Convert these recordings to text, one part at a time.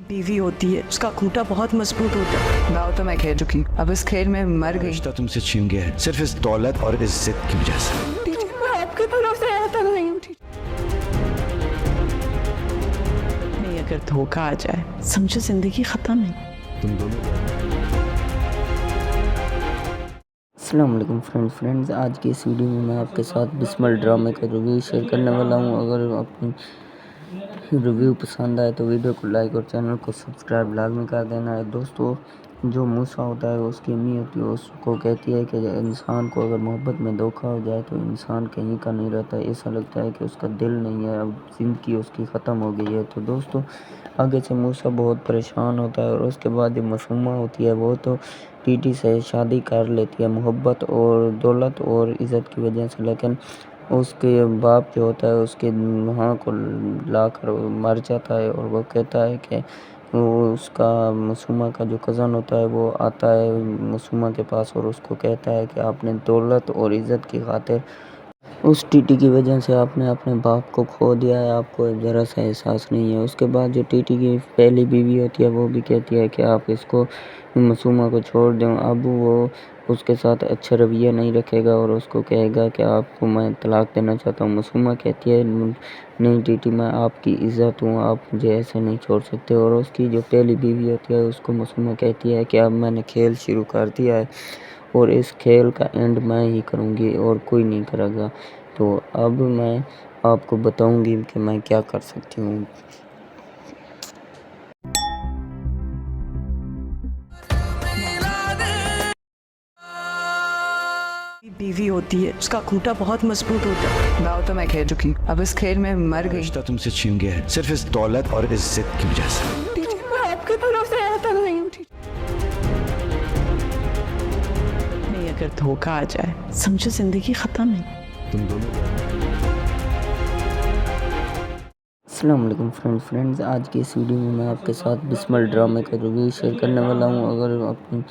बीवी होती है उसका खूंटा बहुत मजबूत होता है। गाँव तो मैं खेल चुकी, अब इस खेल में मर गई। रिश्ता तुमसे छीन गया है सिर्फ इस दौलत और इज्जत की वजह से। टीचर मैं आपके भरोसे रहता नहीं हूँ टीचर। नहीं, अगर धोखा आ जाए समझो जिंदगी खत्म है। तुम दोनों अस्सलाम वालेकुम फ्रेंड्स, आज की इस वीडियो में मैं आपके साथ बिस्मिल ड्रामे का रिव्यू शेयर करने वाला हूँ। अगर अपनी रिव्यू पसंद आए तो वीडियो को लाइक और चैनल को सब्सक्राइब लाजमी कर देना है। दोस्तों, जो मूसा होता है उसकी अम्मी होती है, उसको कहती है कि इंसान को अगर मोहब्बत में धोखा हो जाए तो इंसान कहीं का नहीं रहता, ऐसा लगता है कि उसका दिल नहीं है, अब ज़िंदगी उसकी ख़त्म हो गई है। तो दोस्तों, आगे से मूसा बहुत परेशान होता है और उसके बाद जो मासूमा होती है वो तो टीटी से शादी कर लेती है मोहब्बत और दौलत और इज़्ज़त की वजह से, लेकिन उसके बाप जो होता है उसके वहाँ को ला कर मर जाता है और वो कहता है कि वो उसका मासूमा का जो कज़न होता है वो आता है मासूमा के पास और उसको कहता है कि आपने दौलत और इज़्ज़त की खातिर उस टीटी की वजह से आपने अपने बाप को खो दिया है, आपको ज़रा सा एहसास नहीं है। उसके बाद जो टीटी की पहली बीवी होती है वो भी कहती है कि आप इसको मासूमा को छोड़ दें। अब वो उसके साथ अच्छा रवैया नहीं रखेगा और उसको कहेगा कि आपको मैं तलाक देना चाहता हूँ। मासूमा कहती है नहीं टीटी, मैं आपकी इज़्ज़त हूँ, आप मुझे ऐसे नहीं छोड़ सकते। और उसकी जो पहली बीवी होती है उसको मासूमा कहती है कि अब मैंने खेल शुरू कर दिया है और इस खेल का एंड मैं ही करूँगी और कोई नहीं करेगा। तो अब मैं आपको बताऊँगी कि मैं क्या कर सकती हूँ। बीवी होती है उसका खूंटा बहुत मजबूत होता है। गाँव तो मैं खेल चुकी, अब इस खेल में मर गई। रिश्ता तुमसे छीन गया है सिर्फ इस दौलत और इज्जत की वजह से। टीचर मैं आपके भरोसे रहता नहीं हूँ टीचर। नहीं, अगर धोखा आ जाए समझो जिंदगी खत्म है। तुम दोनों अस्सलाम वालेकुम फ्रेंड्स, आज की इस वीडियो में मैं आपके साथ बिस्मिल ड्रामे का रिव्यू शेयर करने वाला हूँ। अगर अपनी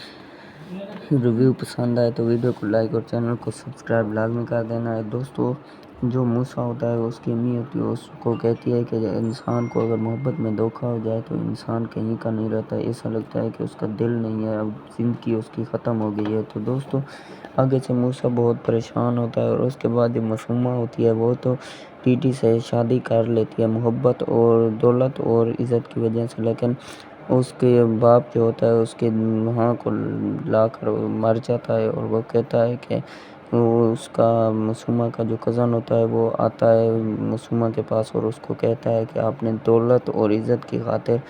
रिव्यू पसंद आए तो वीडियो को लाइक और चैनल को सब्सक्राइब लाजमी कर देना है। दोस्तों, जो मूसा होता है उसकी अम्मी होती है, उसको कहती है कि इंसान को अगर मोहब्बत में धोखा हो जाए तो इंसान कहीं का नहीं रहता, ऐसा लगता है कि उसका दिल नहीं है, अब ज़िंदगी उसकी ख़त्म हो गई है। तो दोस्तों, आगे से मूसा बहुत परेशान होता है और उसके बाद जो मासूमा होती है वो तो टीटी से शादी कर लेती है मोहब्बत और दौलत और इज़्ज़त की वजह से, लेकिन उसके बाप जो होता है उसके वहाँ को ला कर मर जाता है और वो कहता है कि वो उसका मासूमा का जो कज़न होता है वो आता है मासूमा के पास और उसको कहता है कि आपने दौलत और इज़्ज़त की खातिर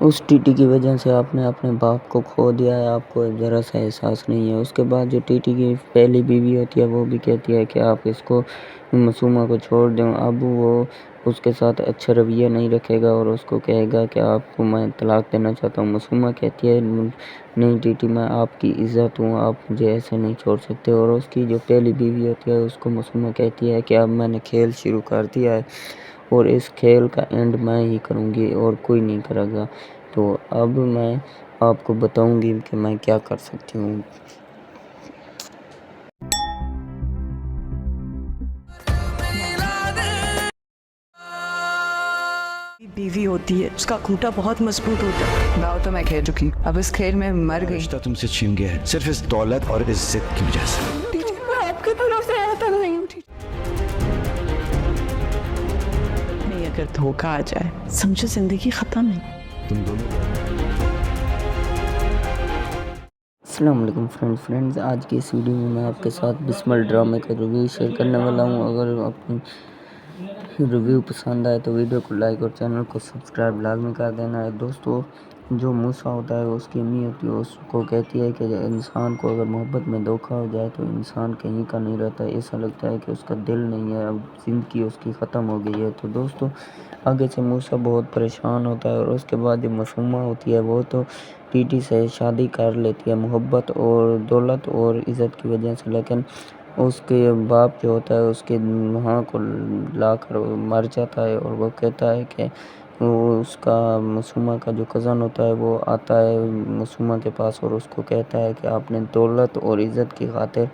उस टीटी की वजह से आपने अपने बाप को खो दिया है, आपको ज़रा सा एहसास नहीं है। उसके बाद जो टीटी की पहली बीवी होती है वो भी कहती है कि आप इसको मासूमा को छोड़ दें। अब वो उसके साथ अच्छा रवैया नहीं रखेगा और उसको कहेगा कि आपको मैं तलाक देना चाहता हूँ। मासूमा कहती है नहीं टीटी, मैं आपकी इज़्ज़त हूँ, आप मुझे ऐसे नहीं छोड़ सकते। और उसकी जो पहली बीवी होती है उसको मासूमा कहती है कि अब मैंने खेल शुरू कर दिया है और इस खेल का एंड मैं ही करूँगी और कोई नहीं करेगा। तो अब मैं आपको बताऊँगी कि मैं क्या कर सकती हूँ। बीवी होती है उसका खूंटा बहुत मजबूत होता है। गाँव तो मैं खेल चुकी, अब इस खेल में मर गई। रिश्ता तुमसे छीन गया है सिर्फ इस दौलत और इज्जत की वजह से। टीचर मैं आपके भरोसे रहता नहीं हूँ टीचर। नहीं, अगर धोखा आ जाए समझो जिंदगी खत्म है। तुम दोनों अस्सलाम वालेकुम फ्रेंड्स, आज की इस वीडियो में मैं आपके साथ बिस्मिल ड्रामे का रिव्यू शेयर करने वाला हूँ। अगर अपनी रिव्यू पसंद आए तो वीडियो को लाइक और चैनल को सब्सक्राइब लाजमी कर देना है। दोस्तों, जो मूसा होता है उसकी अम्मी होती है, उसको कहती है कि इंसान को अगर मोहब्बत में धोखा हो जाए तो इंसान कहीं का नहीं रहता, ऐसा लगता है कि उसका दिल नहीं है, अब ज़िंदगी उसकी ख़त्म हो गई है। तो दोस्तों, आगे से मूसा बहुत परेशान होता है और उसके बाद जो मासूमा होती है वो तो टीटी से शादी कर लेती है मोहब्बत और दौलत और इज़्ज़त की वजह से, लेकिन उसके बाप जो होता है उसके वहाँ को ला कर मर जाता है और वो कहता है कि वो उसका मासूमा का जो कज़न होता है वो आता है मासूमा के पास और उसको कहता है कि आपने दौलत और इज़्ज़त की खातिर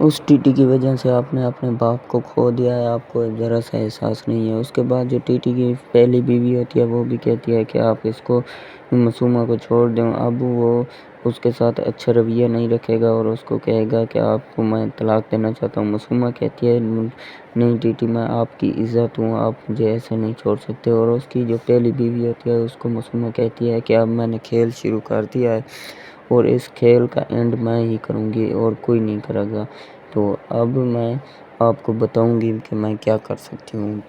उस टीटी की वजह से आपने अपने बाप को खो दिया है, आपको ज़रा सा एहसास नहीं है। उसके बाद जो टीटी की पहली बीवी होती है वो भी कहती है कि आप इसको मासूमा को छोड़ दें। अब वो उसके साथ अच्छा रवैया नहीं रखेगा और उसको कहेगा कि आपको मैं तलाक देना चाहता हूँ। मासूमा कहती है नहीं टीटी, मैं आपकी इज़्ज़त हूँ, आप मुझे ऐसे नहीं छोड़ सकते। और उसकी जो पहली बीवी होती है उसको मासूमा कहती है कि अब मैंने खेल शुरू कर दिया है और इस खेल का एंड मैं ही करूँगी और कोई नहीं करेगा। तो अब मैं आपको बताऊँगी कि मैं क्या कर सकती हूँ।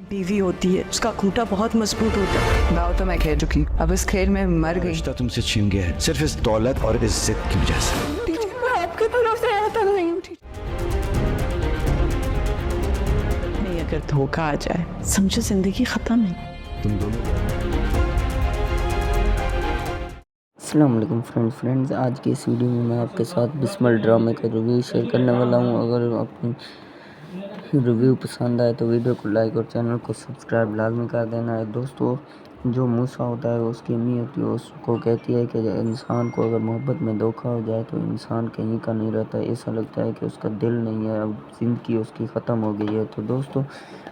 बीवी होती है उसका खूंटा बहुत मजबूत होता है। दाव तो मैं कह चुकी हूँ, अब इस खेल में मर गई। रिश्ता तुमसे छीन गया है सिर्फ इस दौलत और इज्जत की वजह से। मैं आपके भरोसे रहता नहीं हूँ। नहीं, अगर धोखा आ जाए समझो जिंदगी खत्म है। तुम दोनों अस्सलाम वालेकुम फ्रेंड्स, आज की इस वीडियो में मैं आपके साथ बिस्मिल ड्रामे का रिव्यू शेयर करने वाला हूँ। अगर अपनी रिव्यू पसंद आए तो वीडियो को लाइक और चैनल को सब्सक्राइब लाजमी कर देना है। दोस्तों, जो मूसा होता है उसकी अम्मी होती है उसको कहती है कि इंसान को अगर मोहब्बत में धोखा हो जाए तो इंसान कहीं का नहीं रहता, ऐसा लगता है कि उसका दिल नहीं है, अब ज़िंदगी उसकी ख़त्म हो गई है। तो दोस्तों,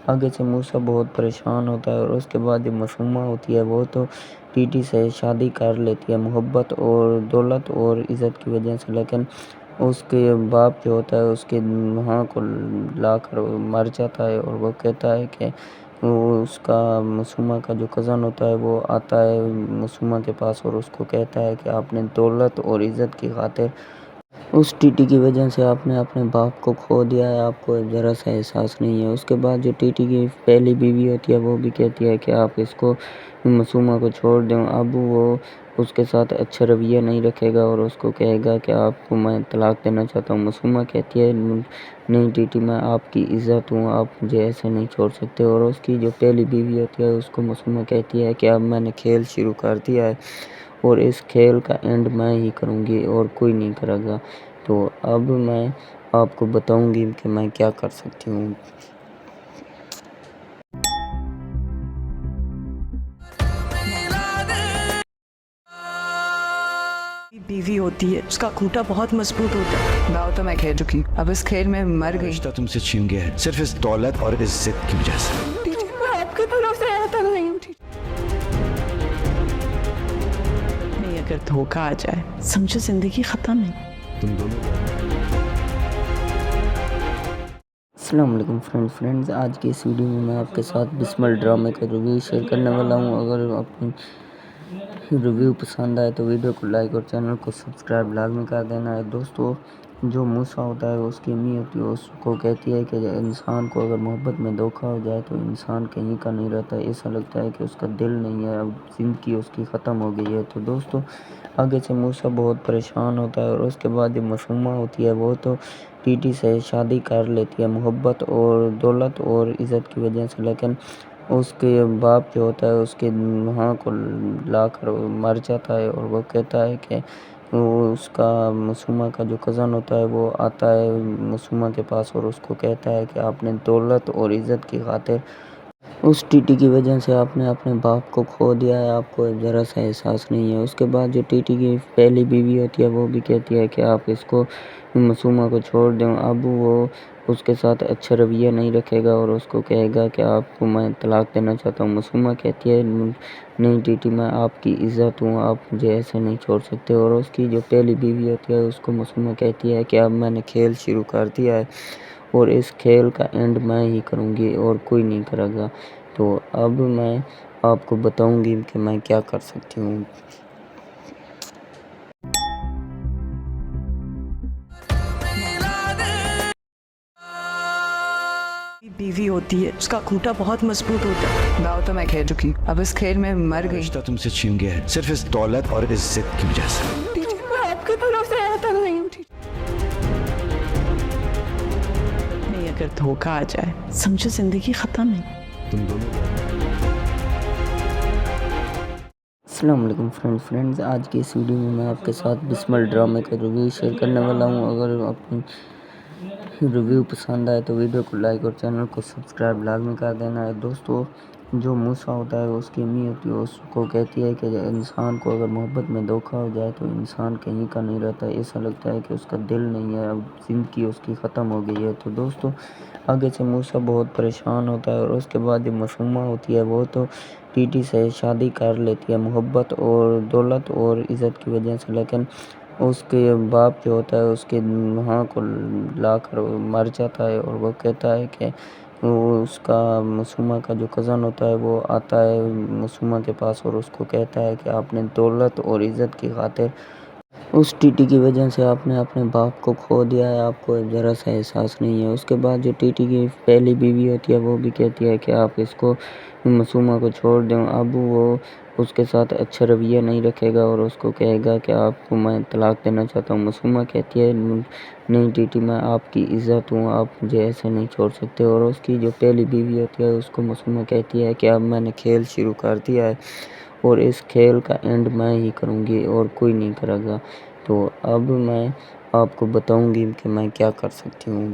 आगे से मूसा बहुत परेशान होता है और उसके बाद जो मासूमा होती है वो तो टीटी से शादी कर लेती है मोहब्बत और दौलत और इज़्ज़त की वजह से, लेकिन उसके बाप जो होता है उसके वहाँ को ला कर मर जाता है। और वो कहता है कि वो उसका मासूमा का जो कज़न होता है वो आता है मासूमा के पास और उसको कहता है कि आपने दौलत और इज़्ज़त की खातिर उस टीटी की वजह से आपने अपने बाप को खो दिया है, आपको ज़रा सा एहसास नहीं है। उसके बाद जो टीटी की पहली बीवी होती है वो भी कहती है कि आप इसको मासूमा को छोड़ दें। अब वो उसके साथ अच्छा रवैया नहीं रखेगा और उसको कहेगा कि आपको मैं तलाक देना चाहता हूँ। मासूमा कहती है नहीं टीटी, मैं आपकी इज़्ज़त हूँ, आप मुझे ऐसे नहीं छोड़ सकते। और उसकी जो पहली बीवी होती है उसको मासूमा कहती है कि अब मैंने खेल शुरू कर दिया है और इस खेल का एंड मैं ही करूँगी और कोई नहीं करेगा। तो अब मैं आपको बताऊँगी कि मैं क्या कर सकती हूँ। बीवी होती है उसका खूंटा बहुत मजबूत होता है। दाव तो मैं कह चुकी हूँ, अब इस खेल में मर गई। रिश्ता तुमसे छीन गया है सिर्फ इस दौलत और इज्जत की वजह से। मैं आपके भरोसे रहता नहीं हूँ। नहीं, अगर धोखा आ जाए समझो जिंदगी खत्म है। तुम दोनों अस्सलाम वालेकुम फ्रेंड्स, आज की इस वीडियो में मैं आपके साथ बिस्मिल ड्रामे का रिव्यू शेयर करने वाला हूँ। अगर अपनी रिव्यू पसंद आए तो वीडियो को लाइक और चैनल को सब्सक्राइब लाजमी कर देना है। दोस्तों, जो मूसा होता है उसकी अम्मी होती है उसको कहती है कि इंसान को अगर मोहब्बत में धोखा हो जाए तो इंसान कहीं का नहीं रहता, ऐसा लगता है कि उसका दिल नहीं है, अब ज़िंदगी उसकी ख़त्म हो गई है। तो दोस्तों, आगे से मूसा बहुत परेशान होता है और उसके बाद जो मासूमा होती है वो तो टीटी से शादी कर लेती है मोहब्बत और दौलत और इज़्ज़त की वजह से, लेकिन उसके बाप जो होता है उसके वहाँ को ला कर मर जाता है। और वो कहता है कि वो उसका मासूमा का जो कज़न होता है वो आता है मासूमा के पास और उसको कहता है कि आपने दौलत और इज़्ज़त की खातिर उस टीटी की वजह से आपने अपने बाप को खो दिया है, आपको ज़रा सा एहसास नहीं है। उसके बाद जो टीटी की पहली बीवी होती है वो भी कहती है कि आप इसको मासूमा को छोड़ दें। अब वो उसके साथ अच्छा रवैया नहीं रखेगा और उसको कहेगा कि आपको मैं तलाक देना चाहता हूँ। मासूमा कहती है नहीं टीटी, मैं आपकी इज़्ज़त हूँ, आप मुझे ऐसे नहीं छोड़ सकते। और उसकी जो पहली बीवी होती है उसको मासूमा कहती है कि अब मैंने खेल शुरू कर दिया है और इस खेल का एंड मैं ही करूँगी और कोई नहीं करेगा। तो अब मैं आपको बताऊँगी कि मैं क्या कर सकती हूँ। बीवी होती है उसका खूंटा बहुत मजबूत होता है। दाव तो मैं कह चुकी हूँ, अब इस खेल में मर गई। रिश्ता तुमसे छीन गया है सिर्फ इस दौलत और इज्जत की वजह से। मैं आपके भरोसे रहता नहीं हूँ। नहीं, अगर धोखा आ जाए समझो जिंदगी खत्म है। तुम दोनों अस्सलाम वालेकुम फ्रेंड्स, आज की इस वीडियो में मैं आपके साथ बिस्मिल ड्रामे का रिव्यू शेयर करने वाला हूँ। अगर अपनी रिव्यू पसंद आए तो वीडियो को लाइक और चैनल को सब्सक्राइब लाजमी कर देना है। दोस्तों, جو موسیٰ ہوتا ہے اس کی امی ہوتی ہے اس کو کہتی ہے کہ انسان کو اگر محبت میں دھوکا ہو جائے تو انسان کہیں کا نہیں رہتا، ایسا لگتا ہے کہ اس کا دل نہیں ہے، اب زندگی اس کی ختم ہو گئی ہے۔ تو دوستو آگے سے موسیٰ بہت پریشان ہوتا ہے، اور اس کے بعد جو معصومہ ہوتی ہے وہ تو ٹی ٹی سے شادی کر لیتی ہے محبت اور دولت اور عزت کی وجہ سے، لیکن اس کے باپ جو ہوتا ہے اس کے وہاں کو لا کر مر جاتا ہے، اور وہ کہتا ہے کہ وہ اس کا معصومہ کا جو کزن ہوتا ہے وہ آتا ہے معصومہ کے پاس اور اس کو کہتا ہے کہ آپ نے دولت اور عزت کی خاطر اس ٹی ٹی کی وجہ سے آپ نے اپنے باپ کو کھو دیا ہے، آپ کو ذرا سا احساس نہیں ہے۔ اس کے بعد جو ٹی ٹی کی پہلی بیوی ہوتی ہے وہ بھی کہتی ہے کہ آپ اس کو معصومہ کو چھوڑ دیں، اب وہ اس کے ساتھ اچھا رویہ نہیں رکھے گا اور اس کو کہے گا کہ آپ کو میں طلاق دینا چاہتا ہوں۔ معصومہ کہتی ہے نہیں ٹی ٹی، میں آپ کی عزت ہوں، آپ مجھے ایسے نہیں چھوڑ سکتے، اور اس کی جو پہلی بیوی ہوتی ہے اس کو معصومہ کہتی ہے کہ اب میں نے کھیل شروع کر دیا ہے اور اس کھیل کا اینڈ میں ہی کروں گی اور کوئی نہیں کرے گا، تو اب میں آپ کو بتاؤں گی کہ میں کیا کر سکتی ہوں۔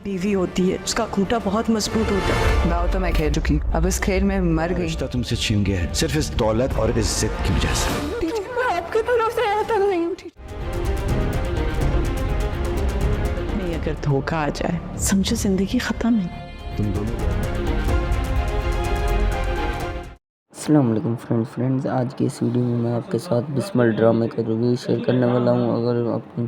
بیوی ہوتی ہے اس کا کھوٹا بہت مضبوط ہوتا ہے، میں تو میں کہہ چکی اب اس کھیل میں مر گئی۔ رشتہ تم سے چھین گیا ہے صرف اس دولت اور عزت کی وجہ سے۔ آپ کے طرف سے آیا تھا نہیں، نہیں اگر دھوکہ آ جائے سمجھو زندگی ختم ہے۔ تم دونوں السلام علیکم فرینڈز، آج کی اس ویڈیو میں آپ کے ساتھ بسمل ڈرامے کا ریویو شیئر کرنے والا ہوں۔ اگر اپنی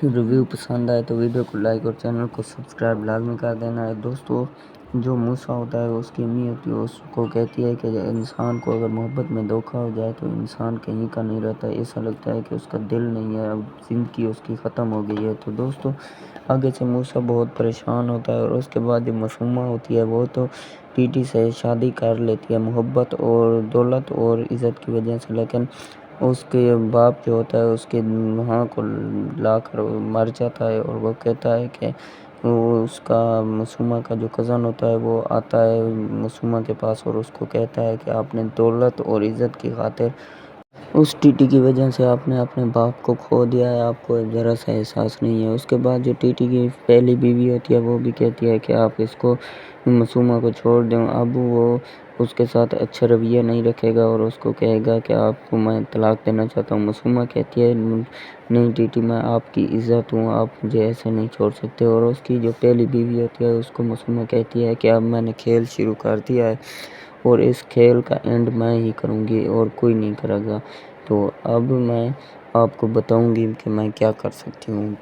ریویو پسند آئے تو ویڈیو کو لائک اور چینل کو سبسکرائب لازمی کر دینا ہے۔ دوستو جو موسیٰ ہوتا ہے اس کی امی ہوتی ہے اس کو کہتی ہے کہ انسان کو اگر محبت میں دھوکا ہو جائے تو انسان کہیں کا نہیں رہتا، ایسا لگتا ہے کہ اس کا دل نہیں ہے، اب زندگی اس کی ختم ہو گئی ہے۔ تو دوستو آگے سے موسیٰ بہت پریشان ہوتا ہے، اور اس کے بعد جو معصومہ ہوتی ہے وہ تو ٹی ٹی سے شادی کر لیتی ہے محبت اور دولت اور عزت کی وجہ سے، لیکن اس کے باپ جو ہوتا ہے اس کے وہاں کو لا کر مر جاتا ہے، اور وہ کہتا ہے کہ وہ اس کا معصومہ کا جو کزن ہوتا ہے وہ آتا ہے معصومہ کے پاس اور اس کو کہتا ہے کہ آپ نے دولت اور عزت کی خاطر اس ٹی ٹی کی وجہ سے آپ نے اپنے باپ کو کھو دیا ہے، آپ کو ذرا سا احساس نہیں ہے۔ اس کے بعد جو ٹی ٹی کی پہلی بیوی ہوتی ہے وہ بھی کہتی ہے کہ آپ اس کو معصومہ کو چھوڑ دیں، اب وہ اس کے ساتھ اچھا رویہ نہیں رکھے گا اور اس کو کہے گا کہ آپ کو میں طلاق دینا چاہتا ہوں۔ معصومہ کہتی ہے نہیں ٹی ٹی، میں آپ کی عزت ہوں، آپ مجھے ایسے نہیں چھوڑ سکتے، اور اس کی جو پہلی بیوی ہوتی ہے اس کو معصومہ کہتی ہے کہ اب میں نے کھیل شروع کر دیا ہے اور اس کھیل کا اینڈ میں ہی کروں گی اور کوئی نہیں کرے گا، تو اب میں آپ کو بتاؤں گی کہ میں کیا کر سکتی ہوں۔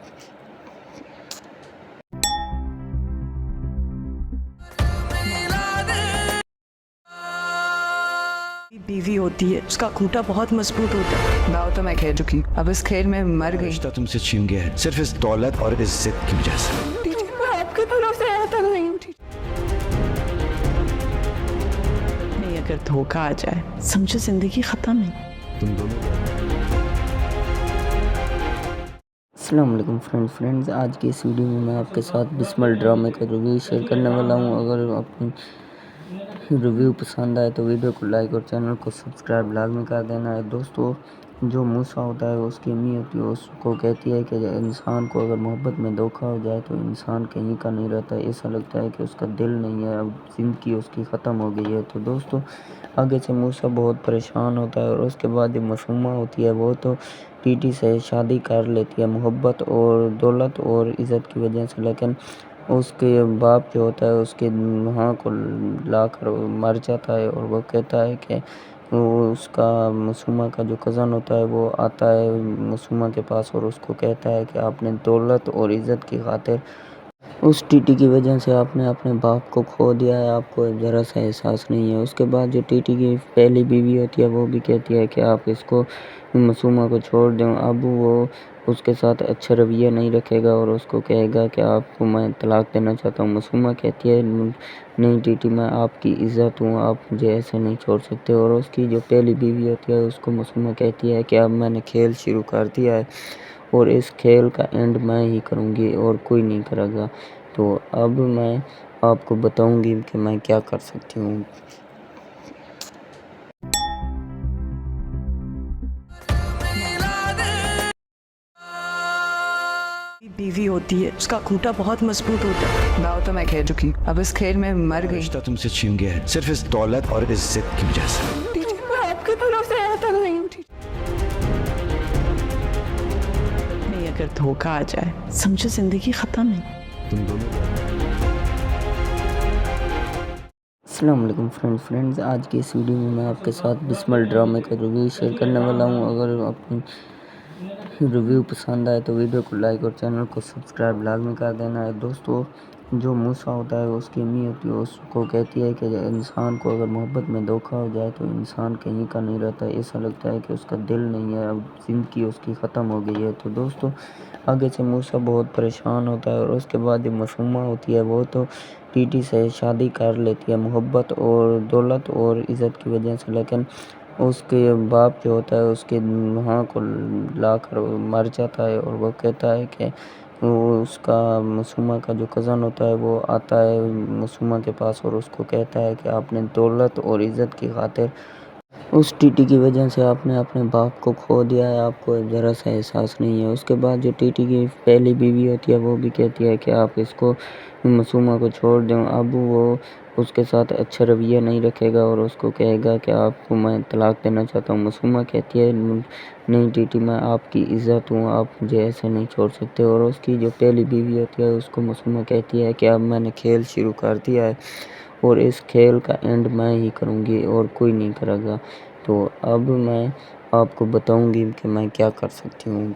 بیوی ہوتی ہے اس کا کھوٹا بہت مضبوط ہوتا ہے، میں تو میں کہہ چکی اب اس کھیل میں مر گئی۔ رشتہ تم سے چھین گیا ہے صرف اس دولت اور عزت کی وجہ سے۔ آپ کے طرف سے آیا تھا نہیں، نہیں اگر دھوکہ آ جائے سمجھو زندگی ختم ہے۔ تم دونوں السلام علیکم فرینڈز، آج کی اس ویڈیو میں آپ کے ساتھ بسمل ڈرامے کا ریویو شیئر کرنے والا ہوں۔ اگر اپنی ریویو پسند آئے تو ویڈیو کو لائک اور چینل کو سبسکرائب لازمی کر دینا ہے۔ دوستو جو موسیٰ ہوتا ہے اس کی امی ہوتی ہے اس کو کہتی ہے کہ انسان کو اگر محبت میں دھوکا ہو جائے تو انسان کہیں کا نہیں رہتا، ایسا لگتا ہے کہ اس کا دل نہیں ہے، اب زندگی اس کی ختم ہو گئی ہے۔ تو دوستو آگے سے موسیٰ بہت پریشان ہوتا ہے، اور اس کے بعد جو معصومہ ہوتی ہے وہ تو ٹی ٹی سے شادی کر لیتی ہے محبت اور دولت اور عزت کی وجہ سے، لیکن اس کے باپ جو ہوتا ہے اس کے وہاں کو لا کر مر جاتا ہے، اور وہ کہتا ہے کہ وہ اس کا معصومہ کا جو کزن ہوتا ہے وہ آتا ہے معصومہ کے پاس اور اس کو کہتا ہے کہ آپ نے دولت اور عزت کی خاطر اس ٹی ٹی کی وجہ سے آپ نے اپنے باپ کو کھو دیا ہے، آپ کو ذرا سا احساس نہیں ہے۔ اس کے بعد جو ٹی ٹی کی پہلی بیوی ہوتی ہے وہ بھی کہتی ہے کہ آپ اس کو معصومہ کو چھوڑ دیں، اب وہ اس کے ساتھ اچھا رویہ نہیں رکھے گا اور اس کو کہے گا کہ آپ کو میں طلاق دینا چاہتا ہوں۔ معصومہ کہتی ہے نہیں ٹی ٹی، میں آپ کی عزت ہوں، آپ مجھے ایسے نہیں چھوڑ سکتے، اور اس کی جو پہلی بیوی ہوتی ہے اس کو معصومہ کہتی ہے کہ اب میں نے کھیل شروع کر دیا ہے اور اس کھیل کا اینڈ میں ہی کروں گی اور کوئی نہیں کرے گا، تو اب میں آپ کو بتاؤں گی کہ میں کیا کر سکتی ہوں۔ बीवी होती है उसका खूंटा बहुत मजबूत होता है। मैं तो मैं खेल चुकी हूँ, अब इस खेल में मर गई। रिश्ता तुमसे छीन गया है सिर्फ इस दौलत और इज्जत की वजह से। मैं आपके भरोसे रहता नहीं हूँ। नहीं, अगर धोखा आ जाए समझो जिंदगी खत्म है। तुम दोनों अस्सलाम वालेकुम फ्रेंड्स आज की इस वीडियो में मैं आपके साथ बिस्मिल ड्रामे का रिव्यू शेयर करने वाला हूँ। अगर अपनी रिव्यू पसंद आए तो वीडियो को लाइक और चैनल को सब्सक्राइब लाजमी कर देना है। दोस्तों, जो मूसा होता है उसकी अम्मी होती है, उसको कहती है कि इंसान को अगर मोहब्बत में धोखा हो जाए तो इंसान कहीं का नहीं रहता, ऐसा लगता है कि उसका दिल नहीं है, अब ज़िंदगी उसकी ख़त्म हो गई है। तो दोस्तों, आगे से मूसा बहुत परेशान होता है और उसके बाद जो मासूमा होती है वो तो टीटी से शादी कर लेती है मोहब्बत और दौलत और इज़्ज़त की वजह से, लेकिन उसके बाप जो होता है उसके वहाँ को ला कर मर जाता है और वो कहता है कि वो उसका मासूमा का जो कज़न होता है वो आता है मासूमा के पास और उसको कहता है कि आपने दौलत और इज़्ज़त की खातिर उस टीटी की वजह से आपने अपने बाप को खो दिया है, आपको ज़रा सा एहसास नहीं है। उसके बाद जो टीटी की पहली बीवी होती है वो भी कहती है कि आप इसको मासूमा को छोड़ दें। अब वो उसके साथ अच्छा रवैया नहीं रखेगा और उसको कहेगा कि आपको मैं तलाक देना चाहता हूँ। मासूमा कहती है नहीं टीटी, मैं आपकी इज़्ज़त हूँ, आप मुझे ऐसे नहीं छोड़ सकते। और उसकी जो पहली बीवी होती है उसको मासूमा कहती है कि अब मैंने खेल शुरू कर दिया है और इस खेल का एंड मैं ही करूँगी और कोई नहीं करेगा। तो अब मैं आपको बताऊँगी कि मैं क्या कर सकती हूँ।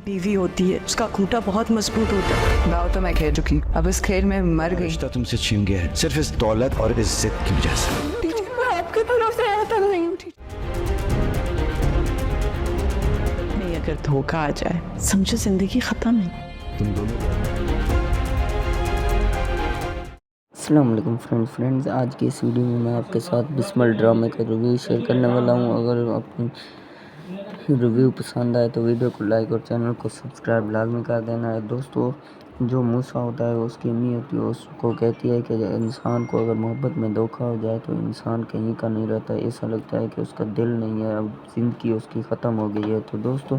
बीवी होती है उसका खूंटा बहुत मजबूत होता है। मैं तो मैं खेल चुकी हूँ, अब इस खेल में मर गई। रिश्ता तुमसे छीन गया है सिर्फ इस दौलत और इज्जत की वजह से। मैं आपके भरोसे रहता नहीं हूँ। नहीं, अगर धोखा आ जाए समझो जिंदगी खत्म है। तुम दोनों अस्सलाम वालेकुम फ्रेंड्स आज की इस वीडियो में मैं आपके साथ बिस्मिल ड्रामे का रिव्यू शेयर करने वाला हूँ। अगर अपनी रिव्यू पसंद आए तो वीडियो को लाइक और चैनल को सब्सक्राइब लाजमी कर देना है। दोस्तों, जो मूसा होता है उसकी अम्मी होती है, उसको कहती है कि इंसान को अगर मोहब्बत में धोखा हो जाए तो इंसान कहीं का नहीं रहता, ऐसा लगता है कि उसका दिल नहीं है, अब ज़िंदगी उसकी ख़त्म हो गई है। तो दोस्तों,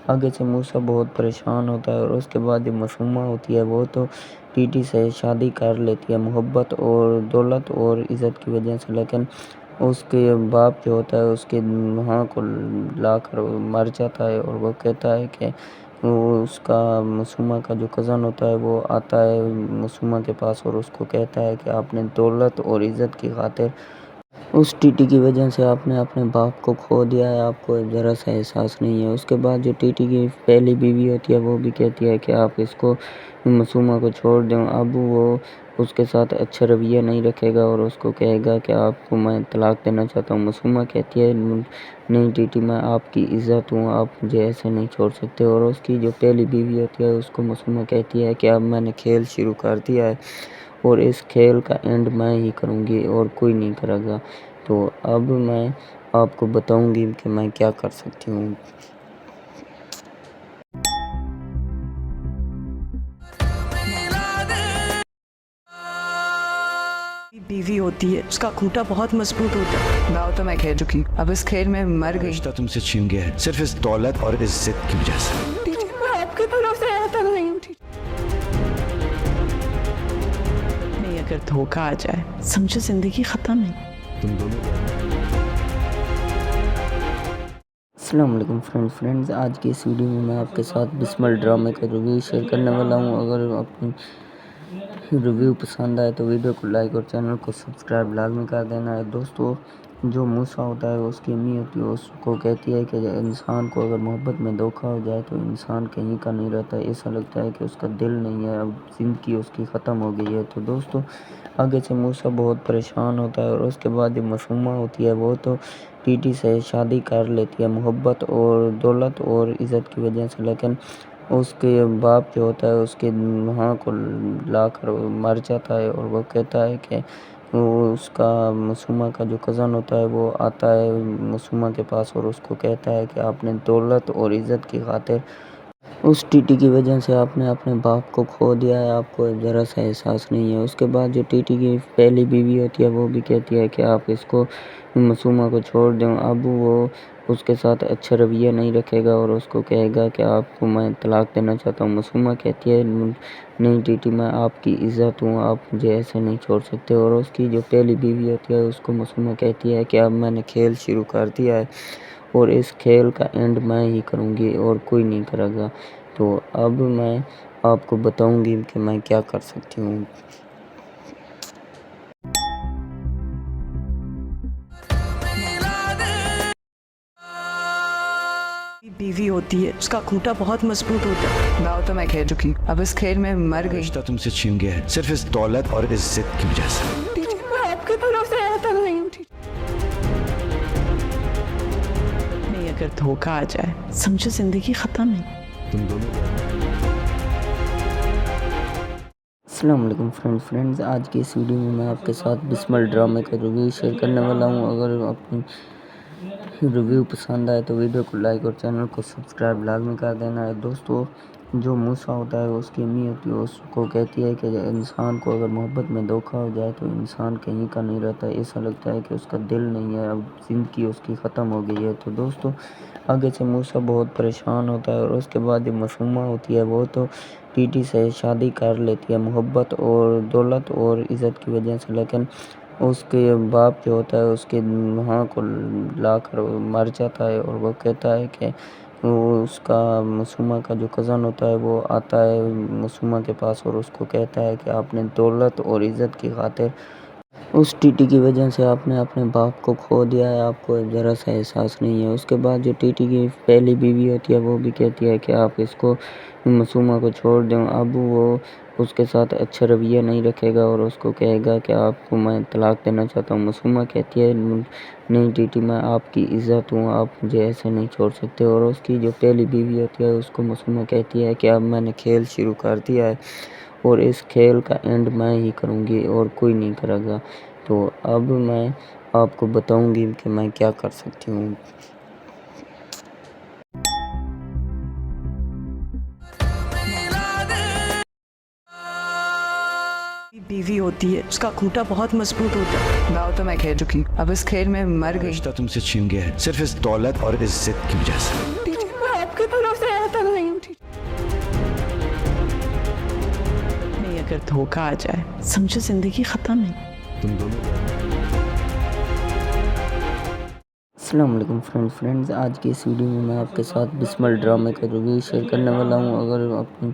आगे से मूसा बहुत परेशान होता है और उसके बाद जो मासूमा होती है वो तो टीटी से शादी कर लेती है मोहब्बत और दौलत और इज़्ज़त की वजह से, लेकिन उसके बाप जो होता है उसके वहाँ को ला कर मर जाता है और वो कहता है कि वो उसका मासूमा का जो कज़न होता है वो आता है मासूमा के पास और उसको कहता है कि आपने दौलत और इज़्ज़त की खातिर उस टीटी की वजह से आपने अपने बाप को खो दिया है, आपको ज़रा सा एहसास नहीं है। उसके बाद जो टीटी की पहली बीवी होती है वो भी कहती है कि आप इसको मासूमा को छोड़ दें। अब वो उसके साथ अच्छा रवैया नहीं रखेगा और उसको कहेगा कि आपको मैं तलाक देना चाहता हूँ। मासूमा कहती है नहीं टीटी, मैं आपकी इज़्ज़त हूँ, आप मुझे ऐसे नहीं छोड़ सकते। और उसकी जो पहली बीवी होती है उसको मासूमा कहती है कि अब मैंने खेल शुरू कर दिया है और इस खेल का एंड मैं ही करूँगी और कोई नहीं करेगा। तो अब मैं आपको बताऊँगी कि मैं क्या कर सकती हूँ। बीवी होती है उसका खूंटा बहुत मजबूत होता है। मैं तो मैं खेल चुकी हूँ, अब इस खेल में मर गई। रिश्ता तुमसे छीन गया है सिर्फ इस दौलत और इज्जत की वजह से। मैं आपके भरोसे रहता नहीं हूँ। नहीं, अगर धोखा आ जाए समझो जिंदगी खत्म है। तुम दोनों अस्सलाम वालेकुम फ्रेंड्स आज की इस वीडियो में मैं आपके साथ बिस्मिल ड्रामे का रिव्यू शेयर करने वाला हूँ। अगर अपनी रिव्यू पसंद आए तो वीडियो को लाइक और चैनल को सब्सक्राइब लाजमी कर देना है। दोस्तों, जो मूसा होता है उसकी अम्मी होती है, उसको कहती है कि इंसान को अगर मोहब्बत में धोखा हो जाए तो इंसान कहीं का नहीं रहता, ऐसा लगता है कि उसका दिल नहीं है, अब ज़िंदगी उसकी ख़त्म हो गई है। तो दोस्तों, आगे से मूसा बहुत परेशान होता है और उसके बाद जो मासूमा होती है वो तो टीटी से शादी कर लेती है मोहब्बत और दौलत और इज़्ज़त की वजह से, लेकिन उसके बाप जो होता है उसके वहाँ को ला कर मर जाता है और वो कहता है कि वो उसका मासूमा का जो कज़न होता है वो आता है मासूमा के पास और उसको कहता है कि आपने दौलत और इज़्ज़त की खातिर उस टीटी की वजह से आपने अपने बाप को खो दिया है, आपको ज़रा सा एहसास नहीं है। उसके बाद जो टीटी की पहली बीवी होती है वो भी कहती है कि आप इसको मासूमा को छोड़ दें। अब वो उसके साथ अच्छा रवैया नहीं रखेगा और उसको कहेगा कि आपको मैं तलाक देना चाहता हूँ। मासूमा कहती है नहीं टीटी, मैं आपकी इज़्ज़त हूँ, आप मुझे ऐसे नहीं छोड़ सकते। और उसकी जो पहली बीवी होती है उसको मासूमा कहती है कि अब मैंने खेल शुरू कर दिया है और इस खेल का एंड मैं ही करूँगी और कोई नहीं करेगा। तो अब मैं आपको बताऊँगी कि मैं क्या कर सकती हूँ। बीवी होती है उसका खूंटा बहुत मजबूत होता है। मैं तो मैं कह चुकी हूँ, अब इस खेल में मर गई। रिश्ता तुमसे छीन गया है सिर्फ इस दौलत और इज्जत की वजह से। मैं आपके भरोसे रहता नहीं हूँ। नहीं, अगर धोखा आ जाए समझो जिंदगी खत्म है। तुम दोनों अस्सलाम वालेकुम फ्रेंड्स, आज की इस वीडियो में मैं आपके साथ बिस्मिल ड्रामे का रिव्यू शेयर करने वाला हूँ। अगर अपनी रिव्यू पसंद आए तो वीडियो को लाइक और चैनल को सब्सक्राइब लाजमी कर देना है। दोस्तों, जो मूसा होता है उसकी अम्मी होती है उसको कहती है कि इंसान को अगर मोहब्बत में धोखा हो जाए तो इंसान कहीं का नहीं रहता, ऐसा लगता है कि उसका दिल नहीं है, अब ज़िंदगी उसकी ख़त्म हो गई है। तो दोस्तों, आगे से मूसा बहुत परेशान होता है और उसके बाद जो मासूमा होती है वो तो टीटी से शादी कर लेती है मोहब्बत और दौलत और इज़्ज़त की वजह से, लेकिन उसके बाप जो होता है उसके वहाँ को ला कर मर जाता है और वो कहता है कि वो उसका मासूमा का जो कज़न होता है वो आता है मासूमा के पास और उसको कहता है कि आपने दौलत और इज़्ज़त की खातिर उस टीटी की वजह से आपने अपने बाप को खो दिया है, आपको ज़रा सा एहसास नहीं है। उसके बाद जो टीटी की पहली बीवी होती है वो भी कहती है कि आप इसको मासूमा को छोड़ दें। अब वो उसके साथ अच्छा रवैया नहीं रखेगा और उसको कहेगा कि आपको मैं तलाक देना चाहता हूँ। मासूमा कहती है नहीं टीटी, मैं आपकी इज़्ज़त हूँ, आप मुझे ऐसे नहीं छोड़ सकते। और उसकी जो पहली बीवी होती है उसको मासूमा कहती है कि अब मैंने खेल शुरू कर दिया है और इस खेल का एंड मैं ही करूँगी और कोई नहीं करेगा। तो अब मैं आपको बताऊँगी कि मैं क्या कर सकती हूँ। बीवी होती है उसका खूंटा बहुत मजबूत होता है। मैं तो मैं कह चुकी हूँ, अब इस खेल में मर गई। रिश्ता तुमसे छीन गया है सिर्फ इस दौलत और इज्जत की वजह से। मैं आपके भरोसे रहता नहीं हूँ। नहीं, अगर धोखा आ जाए समझो जिंदगी खत्म है। तुम दोनों अस्सलाम वालेकुम फ्रेंड्स, आज की इस वीडियो में मैं आपके साथ बिस्मिल ड्रामे का रिव्यू शेयर करने वाला हूँ। अगर अपनी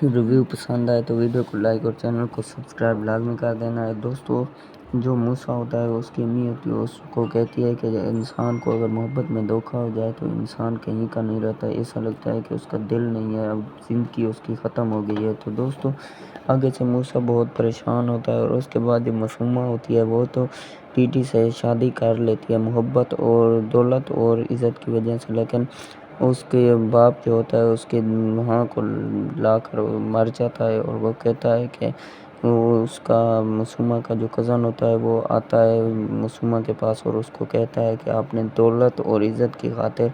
रिव्यू पसंद आए तो वीडियो को लाइक और चैनल को सब्सक्राइब लाजमी कर देना है। दोस्तों, जो मूसा होता है उसकी अम्मी होती है उसको कहती है कि इंसान को अगर मोहब्बत में धोखा हो जाए तो इंसान कहीं का नहीं रहता, ऐसा लगता है कि उसका दिल नहीं है, अब ज़िंदगी उसकी ख़त्म हो गई है। तो दोस्तों, आगे से मूसा बहुत परेशान होता है और उसके बाद जो मासूमा होती है वो तो टीटी से शादी कर लेती है मोहब्बत और दौलत और इज़्ज़त की वजह से, लेकिन उसके बाप जो होता है उसके वहाँ को ला कर मर जाता है और वो कहता है कि वो उसका मासूमा का जो कज़न होता है वो आता है मासूमा के पास और उसको कहता है कि आपने दौलत और इज़्ज़त की खातिर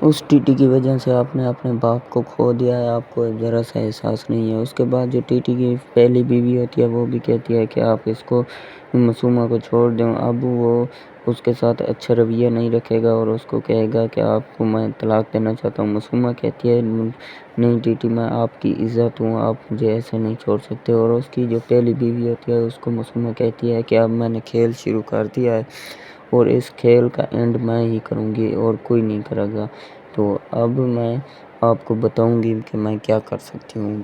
उस टीटी की वजह से आपने अपने बाप को खो दिया है, आपको ज़रा सा एहसास नहीं है। उसके बाद जो टीटी की पहली बीवी होती है वो भी कहती है कि आप इसको मासूमा को छोड़ दें। अब वो उसके साथ अच्छा रवैया नहीं रखेगा और उसको कहेगा कि आपको मैं तलाक देना चाहता हूँ। मासूमा कहती है नहीं टीटी, मैं आपकी इज़्ज़त हूँ, आप मुझे ऐसे नहीं छोड़ सकते। और उसकी जो पहली बीवी होती है उसको मासूमा कहती है कि अब मैंने खेल शुरू कर दिया है और इस खेल का एंड मैं ही करूँगी और कोई नहीं करेगा। तो अब मैं आपको बताऊँगी कि मैं क्या कर सकती हूँ।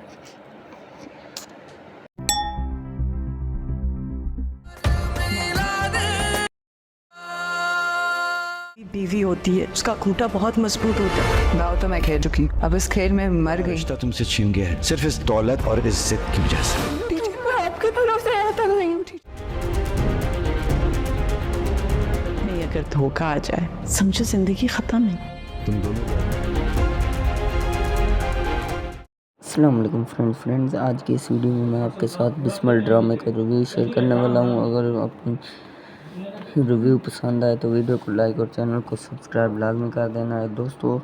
बीवी होती है उसका खूंटा बहुत मजबूत होता है। मैं तो मैं कह चुकी हूँ, अब इस खेल में मर गई। रिश्ता तुमसे छीन गया है सिर्फ इस दौलत और इज्जत की वजह से। मैं आपके भरोसे रहता नहीं हूँ। नहीं, अगर धोखा आ जाए समझो जिंदगी खत्म है। तुम दोनों अस्सलाम वालेकुम फ्रेंड्स, आज की इस वीडियो में मैं आपके साथ बिस्मिल ड्रामे का रिव्यू शेयर करने वाला हूँ। अगर अपनी रिव्यू पसंद आए तो वीडियो को लाइक और चैनल को सब्सक्राइब लाजमी कर देना है। दोस्तों,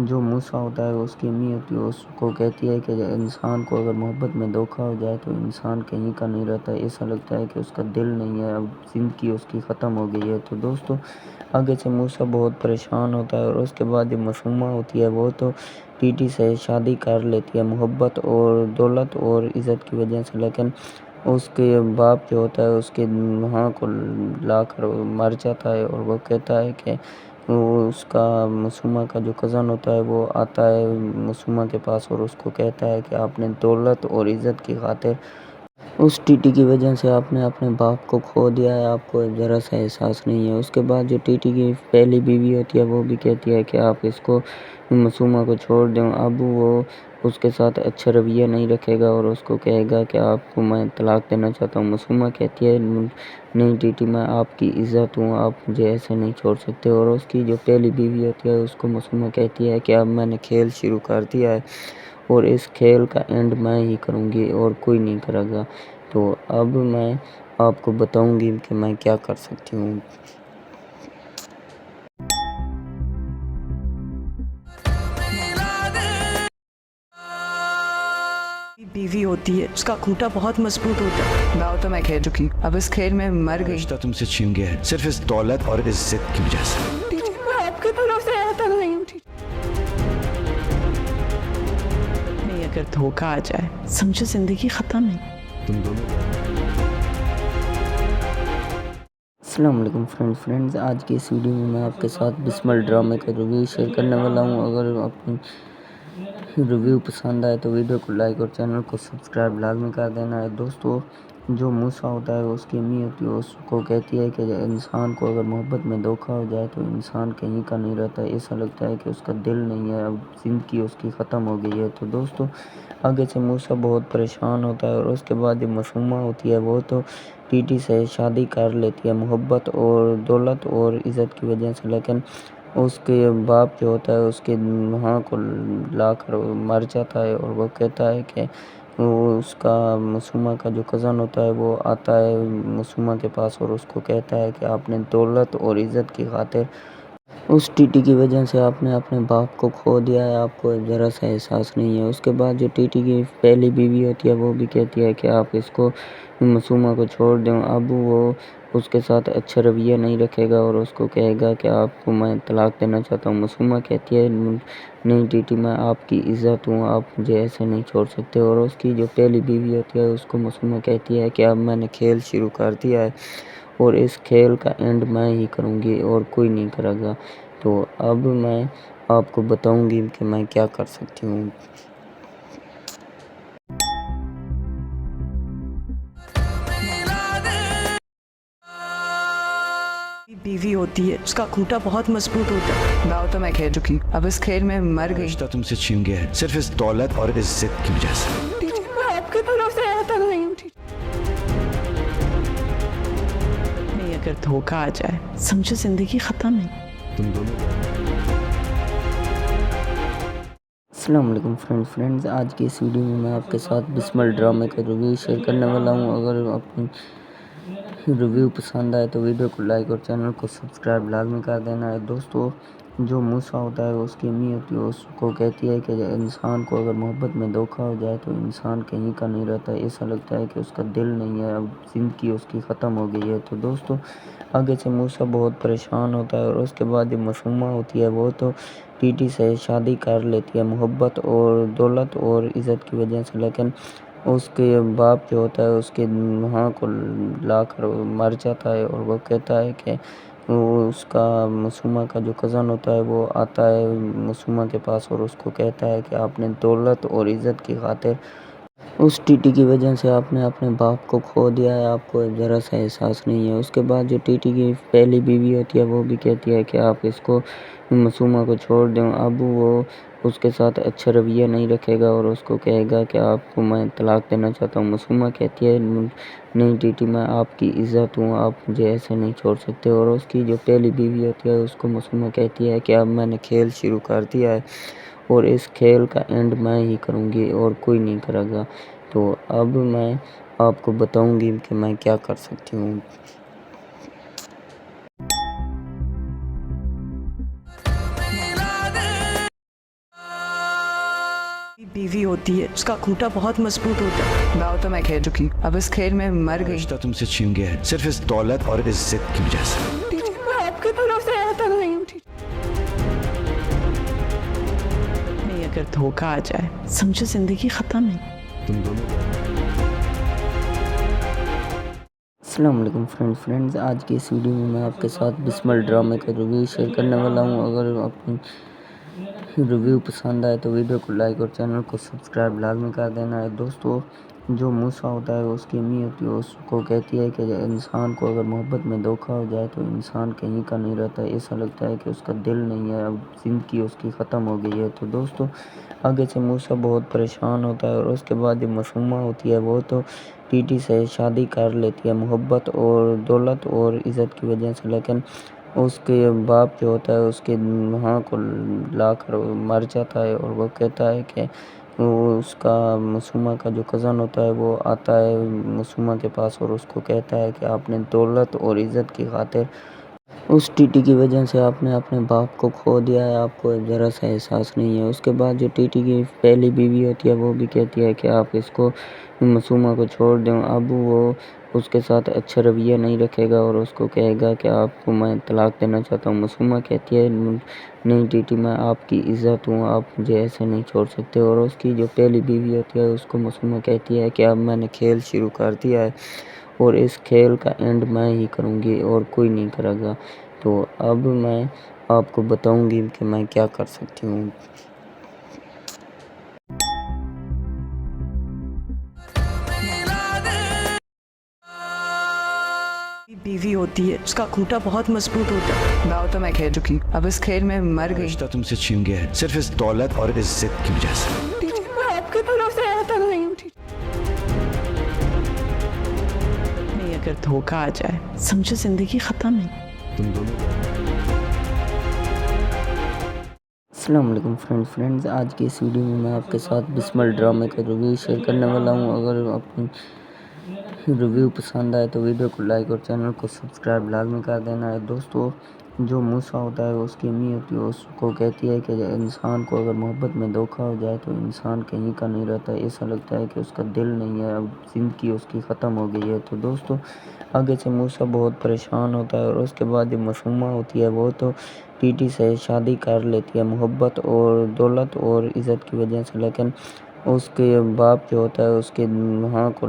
جو موسیٰ ہوتا ہے اس کی امی ہوتی ہے اس کو کہتی ہے کہ انسان کو اگر محبت میں دھوکا ہو جائے تو انسان کہیں کا نہیں رہتا، ایسا لگتا ہے کہ اس کا دل نہیں ہے، اب زندگی اس کی ختم ہو گئی ہے۔ تو دوستو آگے سے موسیٰ بہت پریشان ہوتا ہے، اور اس کے بعد جو معصومہ ہوتی ہے وہ تو ٹی ٹی سے شادی کر لیتی ہے محبت اور دولت اور عزت کی وجہ سے، لیکن اس کے باپ جو ہوتا ہے اس کے وہاں کو لا کر مر جاتا ہے، اور وہ کہتا ہے کہ وہ اس کا معصومہ کا جو کزن ہوتا ہے وہ آتا ہے معصومہ کے پاس اور اس کو کہتا ہے کہ آپ نے دولت اور عزت کی خاطر اس ٹی ٹی کی وجہ سے آپ نے اپنے باپ کو کھو دیا ہے، آپ کو ذرا سا احساس نہیں ہے۔ اس کے بعد جو ٹی ٹی کی پہلی بیوی ہوتی ہے وہ بھی کہتی ہے کہ آپ اس کو معصومہ کو چھوڑ دیں، اب وہ اس کے ساتھ اچھا رویہ نہیں رکھے گا اور اس کو کہے گا کہ آپ کو میں طلاق دینا چاہتا ہوں۔ معصومہ کہتی ہے نہیں ٹی ٹی، میں آپ کی عزت ہوں، آپ مجھے ایسے نہیں چھوڑ سکتے، اور اس کی جو پہلی بیوی ہوتی ہے اس کو معصومہ کہتی ہے کہ اب میں نے کھیل شروع کر دیا ہے اور اس کھیل کا اینڈ میں ہی کروں گی اور کوئی نہیں کرے گا، تو اب میں آپ کو بتاؤں گی کہ میں کیا کر سکتی ہوں۔ بیوی ہوتی ہے اس کا کھوٹا بہت مضبوط ہوتا ہے، میں تو میں کہہ چکی اب اس کھیل میں مر گئی۔ رشتہ تم سے چھین گیا ہے صرف اس دولت اور عزت کی وجہ سے۔ میں آپ کے بھروسے رہتا نہیں ہوں، نہیں اگر دھوکہ آ جائے سمجھو زندگی ختم ہے۔ تم دونوں السلام علیکم فرینڈز، آج کی اس ویڈیو میں میں آپ کے ساتھ بسمل ڈرامے کا ریویو شیئر کرنے والا ہوں۔ اگر اپنی ریویو پسند آئے تو ویڈیو کو لائک اور چینل کو سبسکرائب لازمی کر دینا ہے۔ دوستو جو موسیٰ ہوتا ہے اس کی امی ہوتی ہے اس کو کہتی ہے کہ انسان کو اگر محبت میں دھوکا ہو جائے تو انسان کہیں کا نہیں رہتا، ایسا لگتا ہے کہ اس کا دل نہیں ہے، اب زندگی اس کی ختم ہو گئی ہے۔ تو دوستو آگے سے موسیٰ بہت پریشان ہوتا ہے، اور اس کے بعد جو معصومہ ہوتی ہے وہ تو ٹی ٹی سے شادی کر لیتی ہے محبت اور دولت اور عزت کی وجہ سے، لیکن اس کے باپ جو ہوتا ہے اس کے وہاں کو لا کر مر جاتا ہے، اور وہ کہتا ہے کہ وہ اس کا معصومہ کا جو کزن ہوتا ہے وہ آتا ہے معصومہ کے پاس اور اس کو کہتا ہے کہ آپ نے دولت اور عزت کی خاطر اس ٹی ٹی کی وجہ سے آپ نے اپنے باپ کو کھو دیا ہے، آپ کو ذرا سا احساس نہیں ہے۔ اس کے بعد جو ٹی ٹی کی پہلی بیوی ہوتی ہے وہ بھی کہتی ہے کہ آپ اس کو معصومہ کو چھوڑ دیں، اب وہ اس کے ساتھ اچھا رویہ نہیں رکھے گا اور اس کو کہے گا کہ آپ کو میں طلاق دینا چاہتا ہوں۔ معصومہ کہتی ہے نہیں ٹی ٹی، میں آپ کی عزت ہوں، آپ مجھے ایسے نہیں چھوڑ سکتے، اور اس کی جو پہلی بیوی ہوتی ہے اس کو معصومہ کہتی ہے کہ اب میں نے کھیل شروع کر دیا ہے اور اس کھیل کا اینڈ میں ہی کروں گی اور کوئی نہیں کرے گا، تو اب میں آپ کو بتاؤں گی کہ میں کیا کر سکتی ہوں۔ بیوی ہوتی ہے اس کا کھوٹا بہت مضبوط ہوتا ہے، میں تو میں کہہ چکی اب اس کھیل میں مر گئی۔ رشتہ تم سے چھین گیا ہے صرف اس دولت اور عزت کی وجہ سے۔ میں آپ کے بھروسے رہتا نہیں ہوں، نہیں اگر دھوکہ آ جائے سمجھو زندگی ختم ہے۔ تم دونوں السلام علیکم فرینڈز، آج کی اس ویڈیو میں میں آپ کے ساتھ بسمل ڈرامے کا ریویو شیئر کرنے والا ہوں۔ اگر اپنی ریویو پسند آئے تو ویڈیو کو لائک اور چینل کو سبسکرائب لازمی کر دینا ہے۔ دوستو جو موسیٰ ہوتا ہے اس کی امی ہوتی ہے اس کو کہتی ہے کہ انسان کو اگر محبت میں دھوکا ہو جائے تو انسان کہیں کا نہیں رہتا، ایسا لگتا ہے کہ اس کا دل نہیں ہے، اب زندگی اس کی ختم ہو گئی ہے۔ تو دوستو آگے سے موسیٰ بہت پریشان ہوتا ہے، اور اس کے بعد جو معصومہ ہوتی ہے وہ تو ٹی ٹی سے شادی کر لیتی ہے محبت اور دولت اور عزت کی وجہ سے، لیکن اس کے باپ جو ہوتا ہے اس کے وہاں کو لا کر مر جاتا ہے، اور وہ کہتا ہے کہ وہ اس کا معصومہ کا جو کزن ہوتا ہے وہ آتا ہے معصومہ کے پاس اور اس کو کہتا ہے کہ آپ نے دولت اور عزت کی خاطر اس ٹی ٹی کی وجہ سے آپ نے اپنے باپ کو کھو دیا ہے، آپ کو ذرا سا احساس نہیں ہے۔ اس کے بعد جو ٹی ٹی کی پہلی بیوی ہوتی ہے وہ بھی کہتی ہے کہ آپ اس کو معصومہ کو چھوڑ دیں، اب وہ اس کے ساتھ اچھا رویہ نہیں رکھے گا اور اس کو کہے گا کہ آپ کو میں طلاق دینا چاہتا ہوں۔ معصومہ کہتی ہے نہیں ٹی ٹی، میں آپ کی عزت ہوں، آپ مجھے ایسے نہیں چھوڑ سکتے، اور اس کی جو پہلی بیوی ہوتی ہے اس کو معصومہ کہتی ہے کہ اب میں نے کھیل شروع کر دیا ہے اور اس کھیل کا اینڈ میں ہی کروں گی اور کوئی نہیں کرے گا، تو اب میں آپ کو بتاؤں گی کہ میں کیا کر سکتی ہوں۔ बीवी होती है उसका खूंटा बहुत मजबूत होता है। मैं तो मैं खेल चुकी हूँ, अब इस खेल में मर गई। रिश्ता तुमसे छीन गया है सिर्फ इस दौलत और इज्जत की वजह से। मैं आपके भरोसे आता नहीं हूँ। नहीं, अगर धोखा आ जाए समझो जिंदगी खत्म है। तुम दोनों अस्सलाम वालेकुम फ्रेंड्स आज की इस वीडियो में मैं आपके साथ बिस्मिल ड्रामे का रिव्यू शेयर करने वाला हूँ। अगर आपको रिव्यू पसंद आए तो वीडियो को लाइक और चैनल को सब्सक्राइब लाजमी कर देना है। दोस्तों, जो मूसा होता है उसकी अम्मी होती है उसको कहती है कि इंसान को अगर मोहब्बत में धोखा हो जाए तो इंसान कहीं का नहीं रहता, ऐसा लगता है कि उसका दिल नहीं है, अब ज़िंदगी उसकी ख़त्म हो गई है। तो दोस्तों, आगे से मूसा बहुत परेशान होता है और उसके बाद जो मासूमा होती है वो तो टीटी से शादी कर लेती है मोहब्बत और दौलत और इज़्ज़त की वजह से, लेकिन उसके बाप जो होता है उसके वहाँ को ला कर मर जाता है और वो कहता है कि वो उसका मासूमा का जो कज़न होता है वो आता है मासूमा के पास और उसको कहता है कि आपने दौलत और इज़्ज़त की खातिर उस टीटी की वजह से आपने अपने बाप को खो दिया है, आपको ज़रा सा एहसास नहीं है। उसके बाद जो टीटी की पहली बीवी होती है वो भी कहती है कि आप इसको मासूमा को छोड़ दें। अब वो उसके साथ अच्छा रवैया नहीं रखेगा और उसको कहेगा कि आपको मैं तलाक देना चाहता हूँ। मासूमा कहती है नहीं टीटी, मैं आपकी इज़्ज़त हूँ, आप मुझे ऐसे नहीं छोड़ सकते। और उसकी जो पहली बीवी होती है उसको मासूमा कहती है कि अब मैंने खेल शुरू कर दिया है और इस खेल का एंड मैं ही करूँगी और कोई नहीं करेगा। तो अब मैं आपको बताऊँगी कि मैं क्या कर सकती हूँ। बीवी होती है उसका खूंटा बहुत मजबूत होता है। मैं तो मैं खेल चुकी हूँ, अब इस खेल में मर गई। रिश्ता तुमसे छीन गया है सिर्फ इस दौलत और इज्जत की वजह से। मैं आपके भरोसे आता नहीं हूँ। नहीं, अगर धोखा आ जाए समझो जिंदगी खत्म है। तुम दोनों अस्सलाम वालेकुम फ्रेंड्स आज की इस वीडियो में मैं आपके साथ बिस्मिल ड्रामे का रिव्यू शेयर करने वाला हूँ। अगर आपको रिव्यू पसंद आए तो वीडियो को लाइक और चैनल को सब्सक्राइब लाजमी कर देना है। दोस्तों, जो मूसा होता है उसकी अम्मी होती है उसको कहती है कि इंसान को अगर मोहब्बत में धोखा हो जाए तो इंसान कहीं का नहीं रहता, ऐसा लगता है कि उसका दिल नहीं है, अब ज़िंदगी उसकी ख़त्म हो गई है। तो दोस्तों, आगे से मूसा बहुत परेशान होता है और उसके बाद जो मासूमा होती है वो तो टीटी से शादी कर लेती है मोहब्बत और दौलत और इज़्ज़त की वजह से, लेकिन उसके बाप जो होता है उसके वहाँ को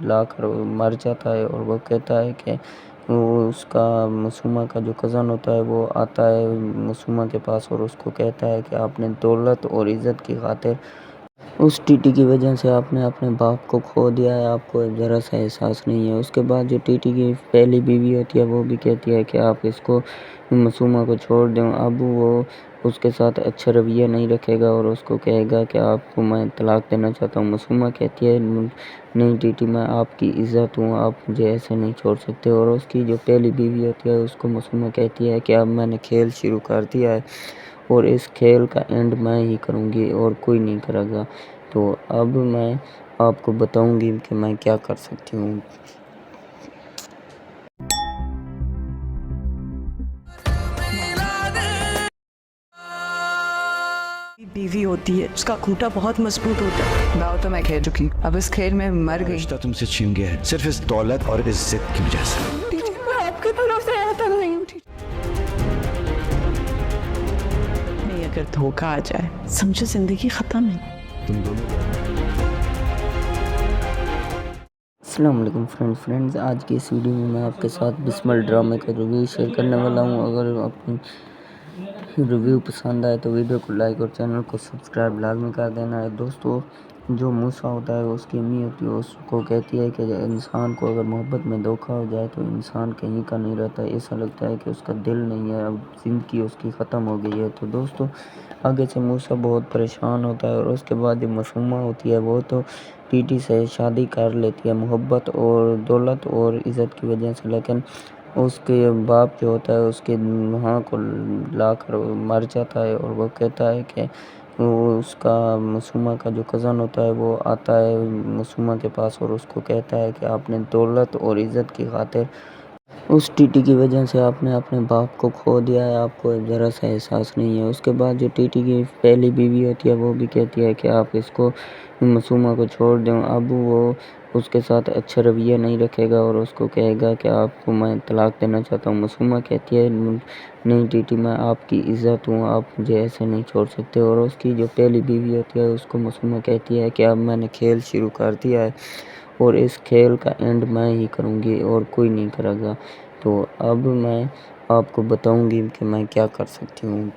ला कर मर जाता है और वो कहता है कि वो उसका मासूमा का जो कज़न होता है वो आता है मासूमा के पास और उसको कहता है कि आपने दौलत और इज़्ज़त की खातिर उस टीटी की वजह से आपने अपने बाप को खो दिया है, आपको ज़रा सा एहसास नहीं है। उसके बाद जो टीटी की पहली बीवी होती है वो भी कहती है कि आप इसको मासूमा को छोड़ दें। अब वो उसके साथ अच्छा रवैया नहीं रखेगा और उसको कहेगा कि आपको मैं तलाक देना चाहता हूँ। मासूमा कहती है नहीं टीटी, मैं आपकी इज़्ज़त हूँ, आप मुझे ऐसे नहीं छोड़ सकते। और उसकी जो पहली बीवी होती है उसको मासूमा कहती है कि अब मैंने खेल शुरू कर दिया है और इस खेल का एंड मैं ही करूँगी और कोई नहीं करेगा। तो अब मैं आपको बताऊँगी कि मैं क्या कर सकती हूँ। बीवी होती है उसका खूंटा बहुत मजबूत होता है। मैं तो मैं खेल चुकी हूँ, अब इस खेल में मर गई। रिश्ता तुमसे छीन गया है सिर्फ इस दौलत और इज्जत की वजह से। मैं आपके भरोसे आता नहीं हूँ। नहीं, अगर धोखा आ जाए समझो जिंदगी खत्म है। तुम दोनों अस्सलाम वालेकुम फ्रेंड्स आज की इस वीडियो में मैं आपके साथ बिस्मिल ड्रामे का रिव्यू शेयर करने वाला हूँ। अगर आपको रिव्यू पसंद आए तो वीडियो को लाइक और चैनल को सब्सक्राइब लाजमी कर देना है। दोस्तों, जो मूसा होता है उसकी अम्मी होती है उसको कहती है कि इंसान को अगर मोहब्बत में धोखा हो जाए तो इंसान कहीं का नहीं रहता, ऐसा लगता है कि उसका दिल नहीं है, अब ज़िंदगी उसकी ख़त्म हो गई है। तो दोस्तों, आगे से मूसा बहुत परेशान होता है और उसके बाद जो मासूमा होती है वो तो टीटी से शादी कर लेती है मोहब्बत और दौलत और इज़्ज़त की वजह से, लेकिन उसके बाप जो होता है उसके वहाँ को ला कर मर जाता है और वो कहता है कि वो उसका मासूमा का जो कज़न होता है वो आता है मासूमा के पास और उसको कहता है कि आपने दौलत और इज़्ज़त की खातिर उस टीटी की वजह से आपने अपने बाप को खो दिया है, आपको ज़रा सा एहसास नहीं है। उसके बाद जो टीटी की पहली बीवी होती है वो भी कहती है कि आप इसको मासूमा को छोड़ दें। अब वो उसके साथ अच्छा रवैया नहीं रखेगा और उसको कहेगा कि आपको मैं तलाक देना चाहता हूँ। मासूमा कहती है नहीं टीटी, मैं आपकी इज़्ज़त हूँ, आप मुझे ऐसे नहीं छोड़ सकते। और उसकी जो पहली बीवी होती है उसको मासूमा कहती है कि अब मैंने खेल शुरू कर दिया है और इस खेल का एंड मैं ही करूँगी और कोई नहीं करेगा। तो अब मैं आपको बताऊँगी कि मैं क्या कर सकती हूँ।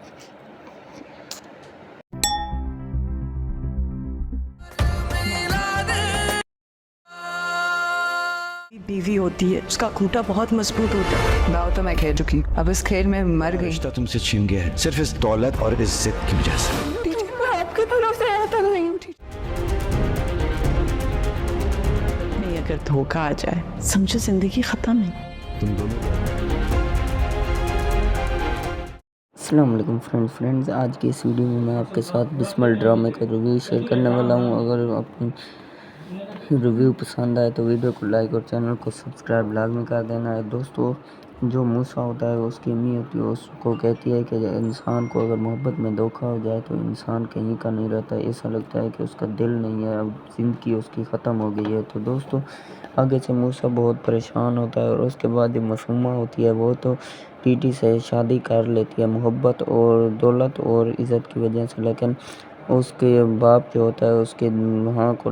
बीवी होती है उसका खूंटा बहुत मजबूत होता है। मैं तो मैं कह चुकी हूँ, अब इस खेल में मर गई। रिश्ता तुमसे छिन गया है सिर्फ इस दौलत और इज्जत की वजह से। मैं आपके भरोसे आता नहीं हूँ। नहीं, अगर धोखा आ जाए समझो जिंदगी खत्म है। तुम दोनों अस्सलाम वालेकुम फ्रेंड्स, आज की इस वीडियो में मैं आपके साथ बिस्मिल ड्रामे का रिव्यू शेयर करने वाला हूँ। अगर अपनी रिव्यू पसंद आए तो वीडियो को लाइक और चैनल को सब्सक्राइब लाजमी कर देना है। दोस्तों, जो मूसा होता है उसकी अम्मी होती है उसको कहती है कि इंसान को अगर मोहब्बत में धोखा हो जाए तो इंसान कहीं का नहीं रहता, ऐसा लगता है कि उसका दिल नहीं है, अब ज़िंदगी उसकी ख़त्म हो गई है। तो दोस्तों, आगे से मूसा बहुत परेशान होता है और उसके बाद जो मासूमा होती है वो तो टीटी से शादी कर लेती है मोहब्बत और दौलत और इज़्ज़त की वजह से, लेकिन उसके बाप जो होता है उसके वहाँ को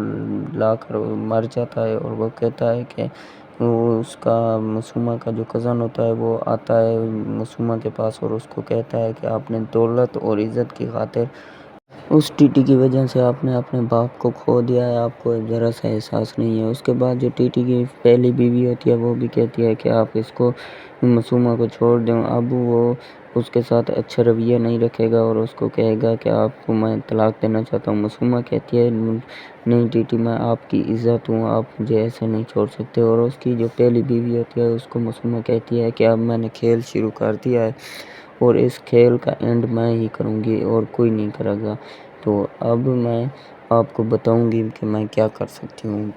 लाकर मर जाता है। और वो कहता है कि वो उसका मासूमा का जो कज़न होता है वो आता है मासूमा के पास और उसको कहता है कि आपने दौलत और इज़्ज़त की खातिर उस टीटी की वजह से आपने अपने बाप को खो दिया है, आपको ज़रा सा एहसास नहीं है। उसके बाद जो टीटी की पहली बीवी होती है वो भी कहती है कि आप इसको मासूमा को छोड़ दें। अब वो उसके साथ अच्छा रवैया नहीं रखेगा और उसको कहेगा कि आपको मैं तलाक देना चाहता हूँ। मासूमा कहती है नहीं टीटी, मैं आपकी इज़्ज़त हूँ, आप मुझे ऐसे नहीं छोड़ सकते। और उसकी जो पहली बीवी होती है उसको मासूमा कहती है कि अब मैंने खेल शुरू कर दिया है और इस खेल का एंड मैं ही करूँगी और कोई नहीं करेगा। तो अब मैं आपको बताऊँगी कि मैं क्या कर सकती हूँ।